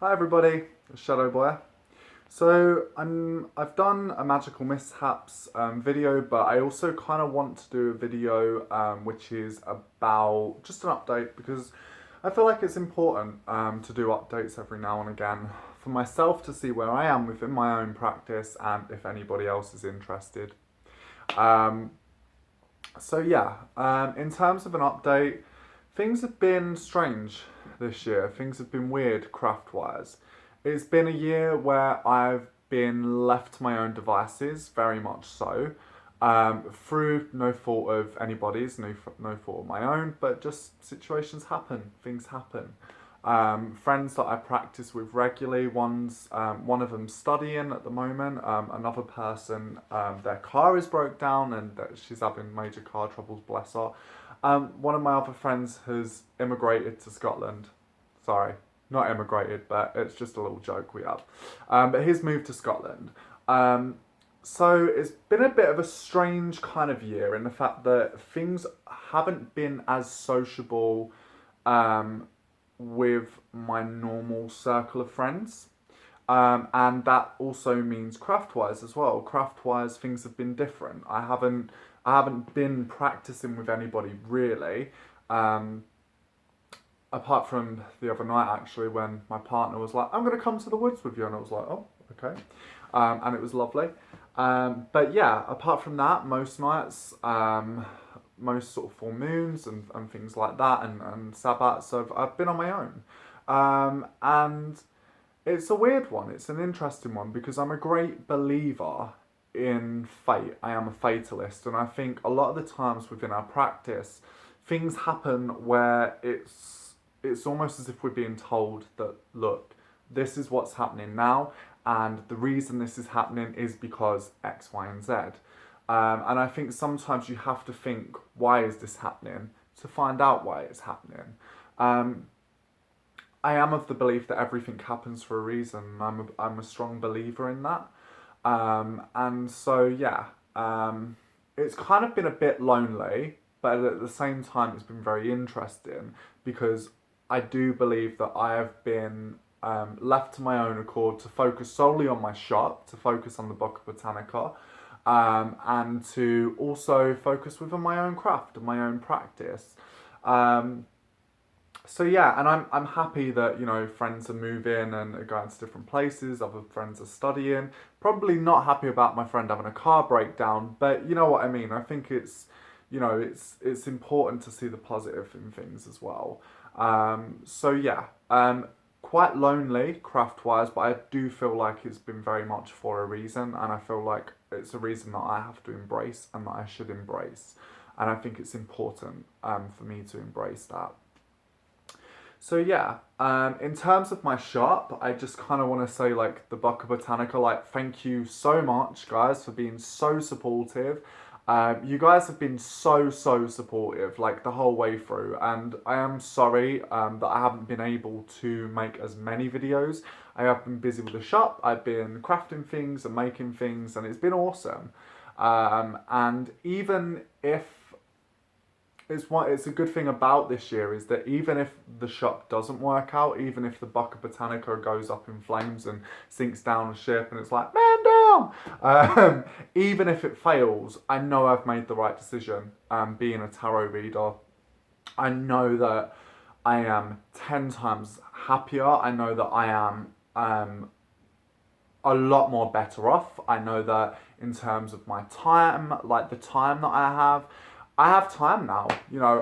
Hi everybody, it's Shadow Boy. So I've done a magical mishaps video, but I also kind of want to do a video which is about just an update because I feel like it's important to do updates every now and again for myself to see where I am within my own practice and if anybody else is interested. Um, in terms of an update, things have been strange this year. Things have been weird craft wise. It's been a year where I've been left to my own devices, very much so, through no fault of anybody's, no fault of my own, but just situations happen, things happen. Friends that I practice with regularly, one of them studying at the moment, another person, their car is broke down and that she's having major car troubles, bless her. One of my other friends has immigrated to Scotland. Sorry, not immigrated, but it's just a little joke we have. But he's moved to Scotland. So it's been a bit of a strange kind of year in the fact that things haven't been as sociable with my normal circle of friends. And that also means craft-wise as well. Craft-wise, things have been different. I haven't been practicing with anybody really, apart from the other night actually when my partner was like, "I'm gonna come to the woods with you," and I was like, "Oh, okay," and it was lovely. But yeah, apart from that, most nights, most sort of full moons and things like that, and Sabbats, I've been on my own, and it's a weird one. It's an interesting one because I'm a great believer in fate. I am a fatalist, and I think a lot of the times within our practice, things happen where it's almost as if we're being told that, look, this is what's happening now, and the reason this is happening is because X, Y, and Z. And I think sometimes you have to think, why is this happening, to find out why it's happening. Um, I am of the belief that everything happens for a reason. I'm a strong believer in that. And so, yeah, it's kind of been a bit lonely, but at the same time, it's been very interesting because I do believe that I have been left to my own accord to focus solely on my shop, to focus on the Bocca Botanica, and to also focus within my own craft and my own practice. Um, so yeah, and I'm happy that friends are moving and are going to different places. Other friends are studying. Probably not happy about my friend having a car breakdown, but you know what I mean. I think it's important to see the positive in things as well. So yeah, quite lonely craft wise, but I do feel like it's been very much for a reason, and I feel like it's a reason that I have to embrace and that I should embrace, and I think it's important for me to embrace that. So yeah, in terms of my shop, I just kind of want to say like the Bocca Botanica, like thank you so much guys for being so supportive. You guys have been so supportive like the whole way through, and I am sorry that I haven't been able to make as many videos. I have been busy with the shop. I've been crafting things and making things, and it's been awesome. And even if it's a good thing about this year is that even if the shop doesn't work out, even if the Bocca Botanica goes up in flames and sinks down a ship and it's like, man down, even if it fails, I know I've made the right decision. Being a tarot reader, I know that I am 10 times happier. I know that I am a lot more better off. I know that in terms of my time, like the time that I have time now.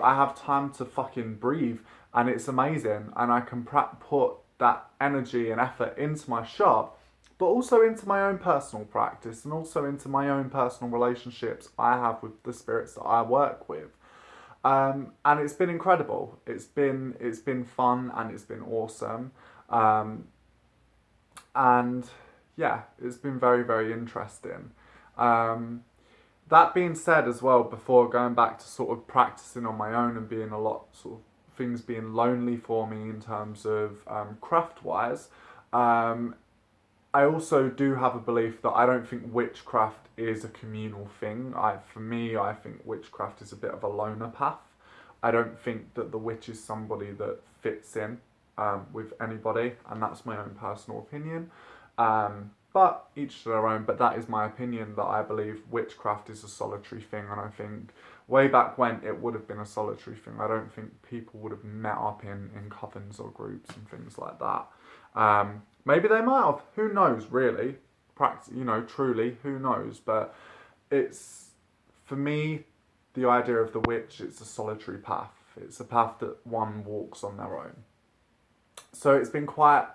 I have time to fucking breathe, and it's amazing. And I can put that energy and effort into my shop, but also into my own personal practice and also into my own personal relationships I have with the spirits that I work with. And it's been incredible. It's been fun and it's been awesome. Um, and yeah, it's been very interesting. Um, that being said, as well, before going back to sort of practicing on my own and being a lot sort of things being lonely for me in terms of craft wise, um, I also do have a belief that I don't think witchcraft is a communal thing. For me, I think witchcraft is a bit of a loner path. I don't think that the witch is somebody that fits in. with anybody, and that's my own personal opinion. But each to their own, but that is my opinion, that I believe witchcraft is a solitary thing, and I think way back when it would have been a solitary thing. I don't think people would have met up in covens or groups and things like that. Maybe they might have, who knows really, truly, who knows, but it's, for me, the idea of the witch, it's a solitary path. It's a path that one walks on their own. So it's been quite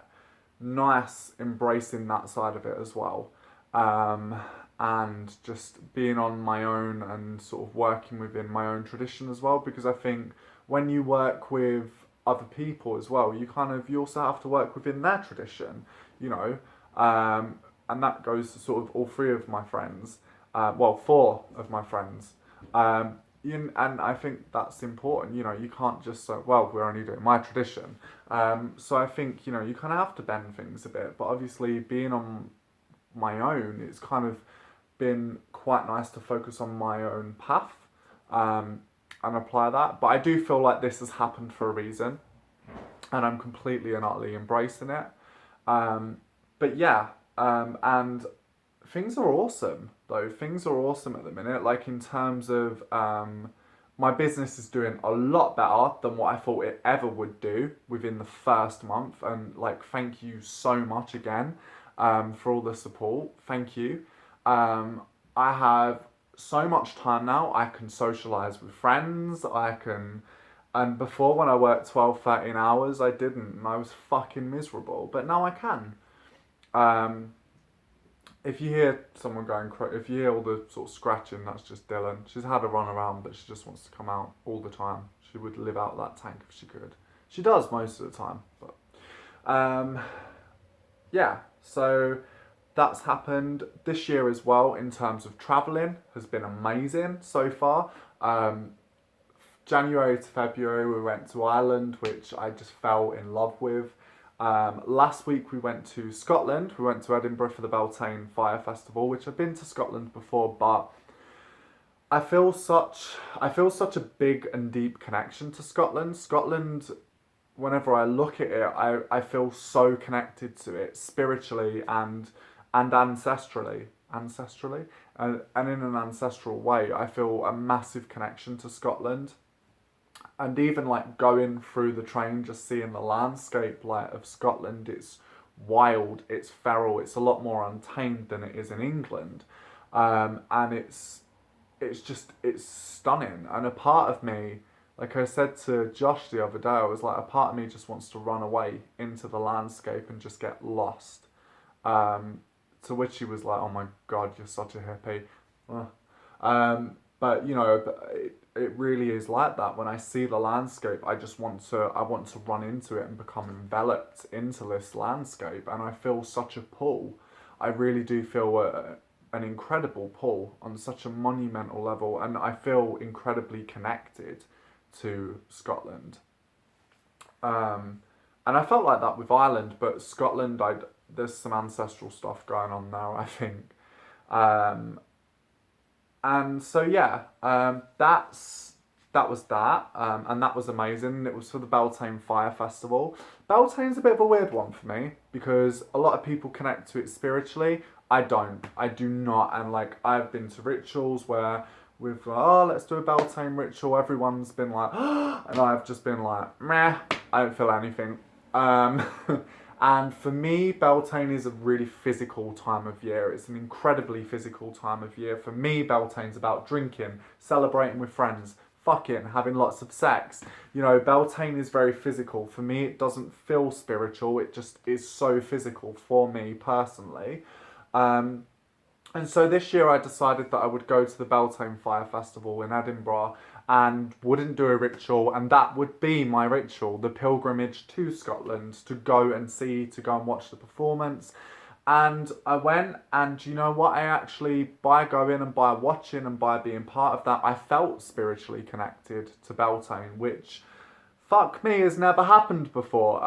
nice embracing that side of it as well, and just being on my own and sort of working within my own tradition as well, because I think when you work with other people as well, you also have to work within their tradition, and that goes to sort of all three of my friends, four of my friends, and I think that's important. You can't just say, well, we're only doing my tradition. So I think, you kind of have to bend things a bit. But obviously, being on my own, it's kind of been quite nice to focus on my own path, and apply that. But I do feel like this has happened for a reason, and I'm completely and utterly embracing it. But yeah, and things are awesome, though. Things are awesome at the minute. Like, in terms of, my business is doing a lot better than what I thought it ever would do within the first month. And, thank you so much again, for all the support. Thank you. I have so much time now. I can socialise with friends. And before, when I worked 12, 13 hours, I didn't. And I was fucking miserable. But now I can. If you hear someone going, if you hear all the sort of scratching, that's just Dylan. She's had a run around, but she just wants to come out all the time. She would live out that tank if she could. She does most of the time, but yeah. So that's happened this year as well. In terms of travelling, has been amazing so far. January to February, we went to Ireland, which I just fell in love with. Last week we went to Scotland. We went to Edinburgh for the Beltane Fire Festival, which I've been to Scotland before, but I feel such a big and deep connection to Scotland. Scotland, whenever I look at it, I feel so connected to it spiritually and ancestrally, and in an ancestral way. I feel a massive connection to Scotland. And even going through the train, just seeing the landscape of Scotland, it's wild, it's feral, it's a lot more untamed than it is in England, and it's stunning. And a part of me, like I said to Josh the other day, I was like, a part of me just wants to run away into the landscape and just get lost. To which he was like, "Oh my God, you're such a hippie." But it really is like that. When I see the landscape, I want to run into it and become enveloped into this landscape, and I feel such a pull. I really do feel an incredible pull on such a monumental level, and I feel incredibly connected to Scotland. And I felt like that with Ireland, but Scotland, there's some ancestral stuff going on there, I think. And so yeah, that was that, and that was amazing. It was for the Beltane Fire Festival. Beltane's a bit of a weird one for me, because a lot of people connect to it spiritually. I do not, and I've been to rituals where we've let's do a Beltane ritual, everyone's been like, and I've just been like, meh, I don't feel anything. And for me, Beltane is a really physical time of year. It's an incredibly physical time of year. For me, Beltane's about drinking, celebrating with friends, fucking, having lots of sex. Beltane is very physical. For me, it doesn't feel spiritual. It just is so physical for me personally. And so this year I decided that I would go to the Beltane Fire Festival in Edinburgh and wouldn't do a ritual, and that would be my ritual, the pilgrimage to Scotland, to go and watch the performance. And I went, and you know what, I actually, by going and by watching and by being part of that, I felt spiritually connected to Beltane, which, fuck me, has never happened before.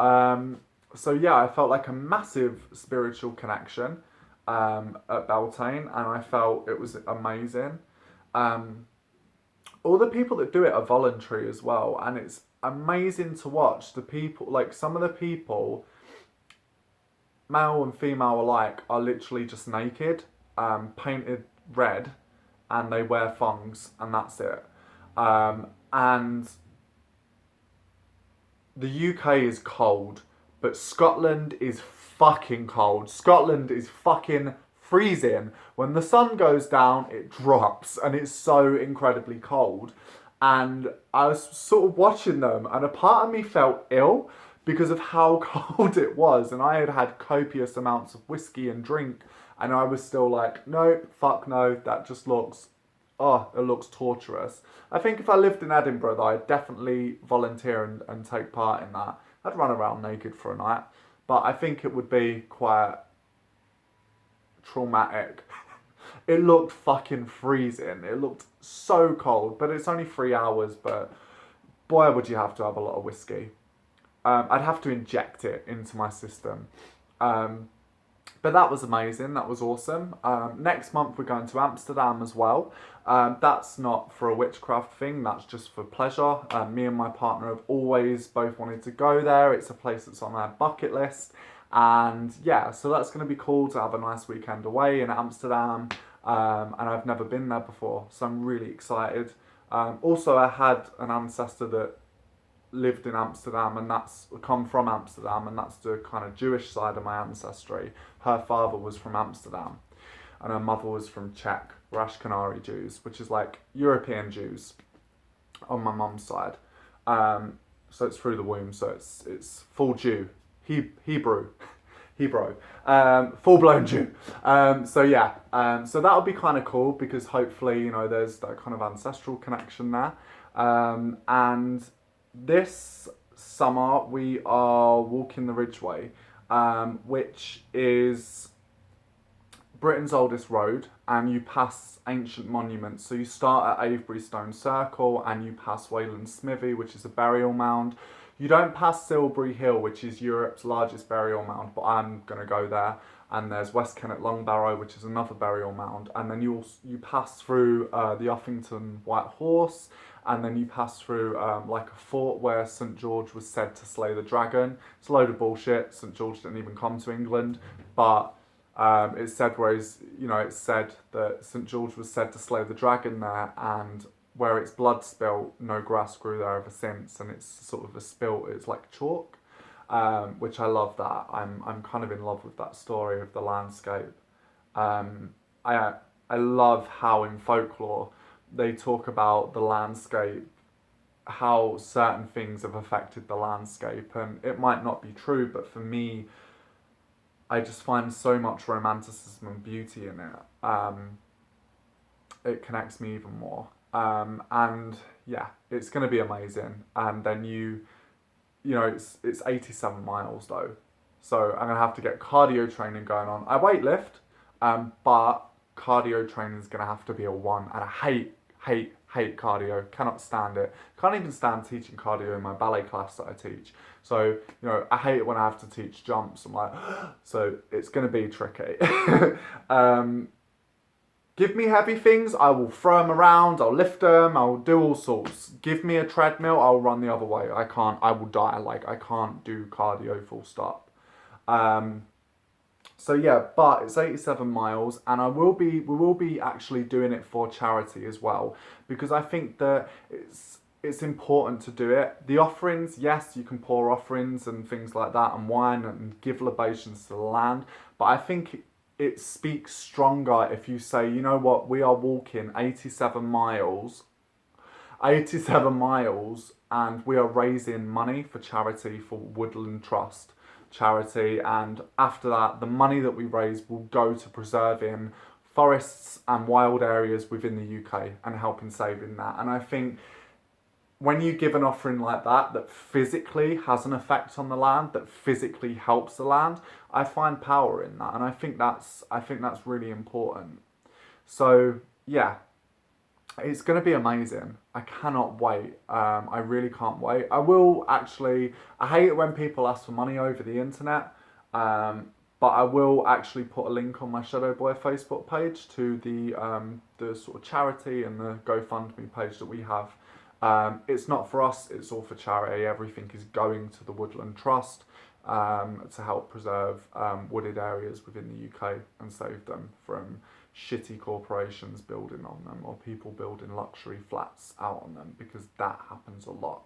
So yeah, I felt like a massive spiritual connection at Beltane, and I felt it was amazing. All the people that do it are voluntary as well, and amazing to watch. The people, like some of the people, male and female alike, are literally just naked, painted red, and they wear thongs, and that's it. And the UK is cold, but Scotland is fucking cold. Scotland is fucking freezing. When the sun goes down, it drops, and it's so incredibly cold. And I was sort of watching them, and a part of me felt ill because of how cold it was. And I had had copious amounts of whiskey and drink, and I was still like, no, fuck no, that just looks, oh, it looks torturous. I think if I lived in Edinburgh, though, I'd definitely volunteer and take part in that. I'd run around naked for a night, but I think it would be quite traumatic. It looked fucking freezing. It looked so cold, but it's only 3 hours, but boy, would you have to have a lot of whiskey. I'd have to inject it into my system. But that was amazing. That was awesome. Next month we're going to Amsterdam as well. That's not for a witchcraft thing. That's just for pleasure. Me and my partner have always both wanted to go there. It's a place that's on our bucket list. And yeah, so that's going to be cool to have a nice weekend away in Amsterdam. And I've never been there before, so I'm really excited. Also, I had an ancestor that lived in Amsterdam, and that's come from Amsterdam, and that's the kind of Jewish side of my ancestry. Her father was from Amsterdam, and her mother was from Czech, or Ashkenazi Jews, which is like European Jews on my mum's side. So it's through the womb, so it's full Jew, Hebrew, full blown Jew. So yeah, so that'll be kind of cool because hopefully, you know, there's that kind of ancestral connection there. And this summer we are walking the Ridgeway, which is Britain's oldest road, and you pass ancient monuments. So you start at Avebury Stone Circle and you pass Wayland Smithy, which is a burial mound. You don't pass Silbury Hill, which is Europe's largest burial mound, but I'm going to go there. And there's West Kennet Longbarrow, which is another burial mound. And then you pass through the Uffington White Horse, and then you pass through like a fort where St George was said to slay the dragon. It's a load of bullshit. St George didn't even come to England, but it's said it's said that St George was said to slay the dragon there, and where its blood spilt, no grass grew there ever since, and it's sort of a spilt. It's like chalk, which I love that. I'm kind of in love with that story of the landscape. I love how in folklore they talk about the landscape, how certain things have affected the landscape, and it might not be true, but for me, I just find so much romanticism and beauty in it. It connects me even more. And yeah, it's going to be amazing. And then it's 87 miles though. So I'm going to have to get cardio training going on. I weightlift, but cardio training is going to have to be a 1. And I hate cardio. Cannot stand it. Can't even stand teaching cardio in my ballet class that I teach. So, I hate it when I have to teach jumps. I'm like, so it's going to be tricky. Give me heavy things, I will throw them around, I'll lift them, I'll do all sorts. Give me a treadmill, I'll run the other way. I will die. I can't do cardio full stop. So yeah, but it's 87 miles, and we will be actually doing it for charity as well, because I think that it's important to do it. The offerings, yes, you can pour offerings and things like that, and wine, and give libations to the land, but I think it speaks stronger if you say, you know what, we are walking 87 miles, and we are raising money for charity, for Woodland Trust charity, and after that, the money that we raise will go to preserving forests and wild areas within the UK and helping saving that. And I think when you give an offering like that physically has an effect on the land, that physically helps the land, I find power in that, and I think that's really important. So yeah, it's going to be amazing. I cannot wait. I really can't wait. I hate it when people ask for money over the internet, but I will actually put a link on my Shadow Boy Facebook page to the sort of charity and the GoFundMe page that we have It's not for us, it's all for charity. Everything is going to the Woodland Trust to help preserve wooded areas within the UK and save them from shitty corporations building on them or people building luxury flats out on them, because that happens a lot,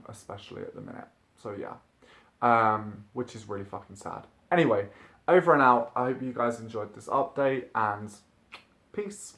especially at the minute. So yeah, which is really fucking sad. Anyway, over and out. I hope you guys enjoyed this update, and peace.